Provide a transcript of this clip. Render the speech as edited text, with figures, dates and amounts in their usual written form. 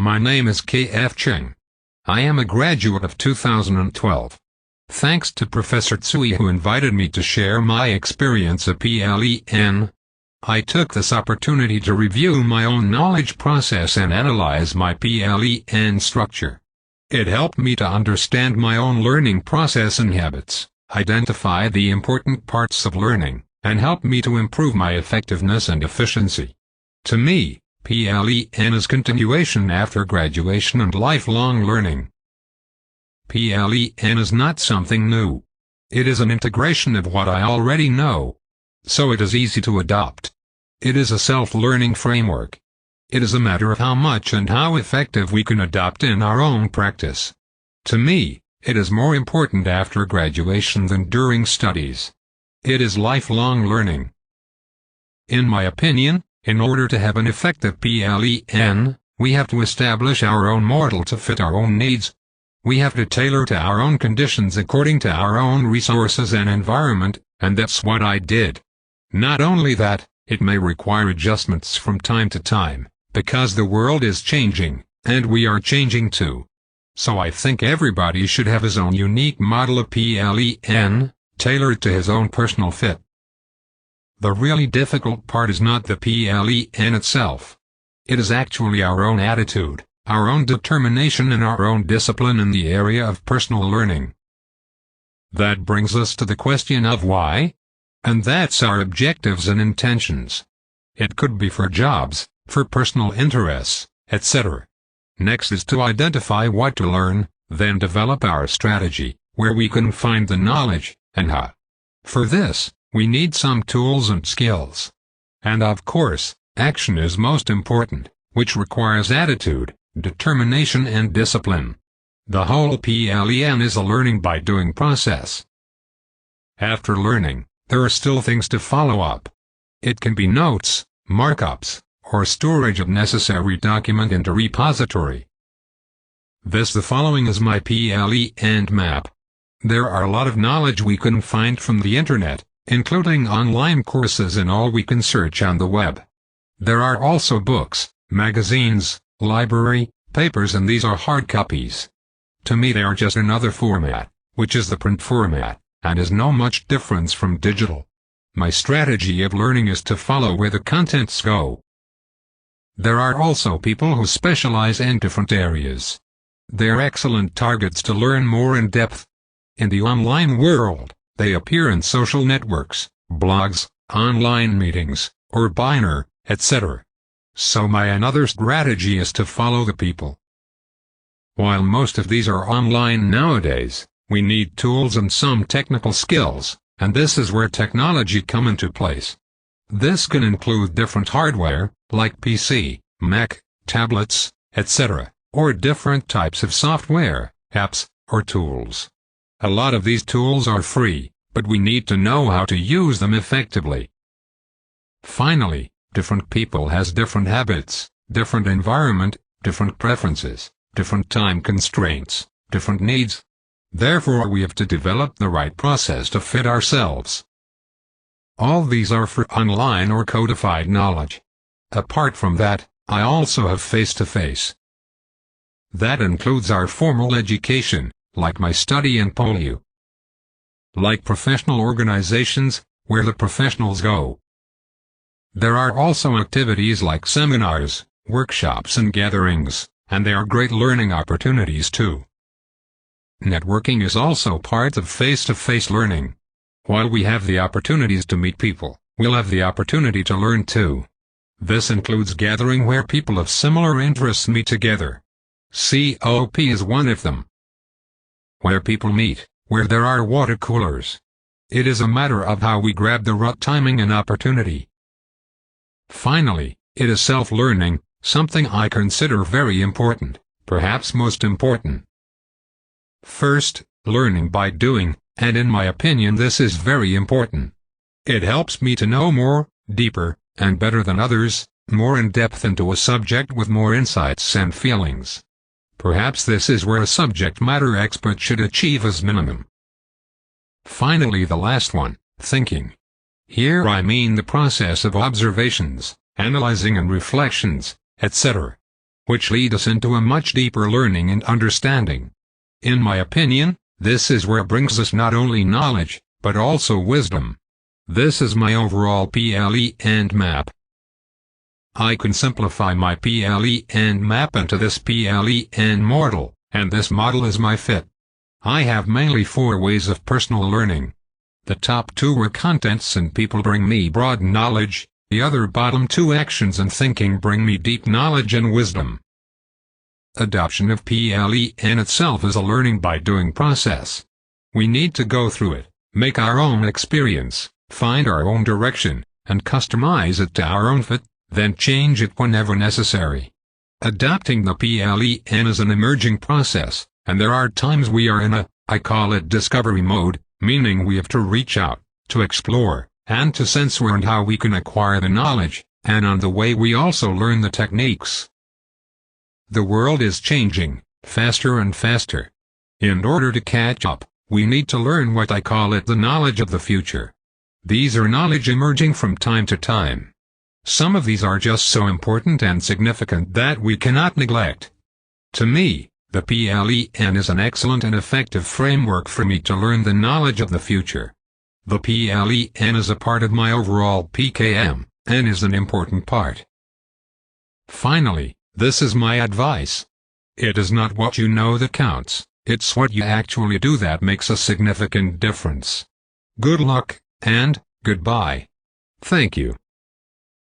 My name is K.F. Cheng. I am a graduate of 2012. Thanks to Professor Tsui who invited me to share my experience at PLE&N, I took this opportunity to review my own knowledge process and analyze my PLE&N structure. It helped me to understand my own learning process and habits, identify the important parts of learning, and help me to improve my effectiveness and efficiency. To me, PLE&N is continuation after graduation and lifelong learning. PLE&N is not something new. It is an integration of what I already know, so it is easy to adopt. It is a self-learning framework. It is a matter of how much and how effective we can adopt in our own practice. To me, it is more important after graduation than during studies. It is lifelong learning. In my opinion, in order to have an effective PLE&N, we have to establish our own model to fit our own needs. We have to tailor to our own conditions according to our own resources and environment, and that's what I did. Not only that, it may require adjustments from time to time, because the world is changing, and we are changing too. So I think everybody should have his own unique model of PLE&N, tailored to his own personal fit. The really difficult part is not the PLE&N itself. It is actually our own attitude, our own determination and our own discipline in the area of personal learning. That brings us to the question of why? And that's our objectives and intentions. It could be for jobs, for personal interests, etc. Next is to identify what to learn, then develop our strategy, where we can find the knowledge, and how. For this, we need some tools and skills. And of course, action is most important, which requires attitude, determination and discipline. The whole PLE&N is a learning by doing process. After learning, there are still things to follow up. It can be notes, markups, or storage of necessary document into repository. The following is my PLE&N map. There are a lot of knowledge we can find from the internet, including online courses and all we can search on the web. There are also books, magazines, library, papers, and these are hard copies. To me they are just another format, which is the print format, and is no much difference from digital. My strategy of learning is to follow where the contents go. There are also people who specialize in different areas. They are excellent targets to learn more in depth. In the online world, they appear in social networks, blogs, online meetings, or Biner, etc. So my another strategy is to follow the people. While most of these are online nowadays, we need tools and some technical skills, and this is where technology come into place. This can include different hardware, like PC, Mac, tablets, etc., or different types of software, apps, or tools. A lot of these tools are free, but we need to know how to use them effectively. Finally, different people has different habits, different environment, different preferences, different time constraints, different needs. Therefore we have to develop the right process to fit ourselves. All these are for online or codified knowledge. Apart from that, I also have face-to-face. That includes our formal education, like my study in PLE. Like professional organizations, where the professionals go. There are also activities like seminars, workshops and gatherings, and they are great learning opportunities too. Networking is also part of face-to-face learning. While we have the opportunities to meet people, we'll have the opportunity to learn too. This includes gathering where people of similar interests meet together. COP is one of them. Where people meet, where there are water coolers. It is a matter of how we grab the right timing and opportunity. Finally, it is self-learning, something I consider very important, perhaps most important. First, learning by doing, and in my opinion this is very important. It helps me to know more, deeper, and better than others, more in depth into a subject with more insights and feelings. Perhaps this is where a subject matter expert should achieve as minimum. Finally, the last one, thinking. Here I mean the process of observations, analyzing and reflections, etc. which lead us into a much deeper learning and understanding. In my opinion, this is where brings us not only knowledge, but also wisdom. This is my overall PLE&N map. I can simplify my PLE&N map into this PLE&N model, and this model is my fit. I have mainly 4 ways of personal learning. The top 2 were contents and people bring me broad knowledge, the other bottom 2 actions and thinking bring me deep knowledge and wisdom. Adoption of PLE&N itself is a learning by doing process. We need to go through it, make our own experience, find our own direction, and customize it to our own fit, then change it whenever necessary. Adopting the PLE&N is an emerging process, and there are times we are in I call it discovery mode, meaning we have to reach out, to explore, and to sense where and how we can acquire the knowledge, and on the way we also learn the techniques. The world is changing, faster and faster. In order to catch up, we need to learn what I call it the knowledge of the future. These are knowledge emerging from time to time. Some of these are just so important and significant that we cannot neglect. To me, the PLE&N is an excellent and effective framework for me to learn the knowledge of the future. The PLE&N is a part of my overall PKM, and is an important part. Finally, this is my advice. It is not what you know that counts, it's what you actually do that makes a significant difference. Good luck, and goodbye. Thank you.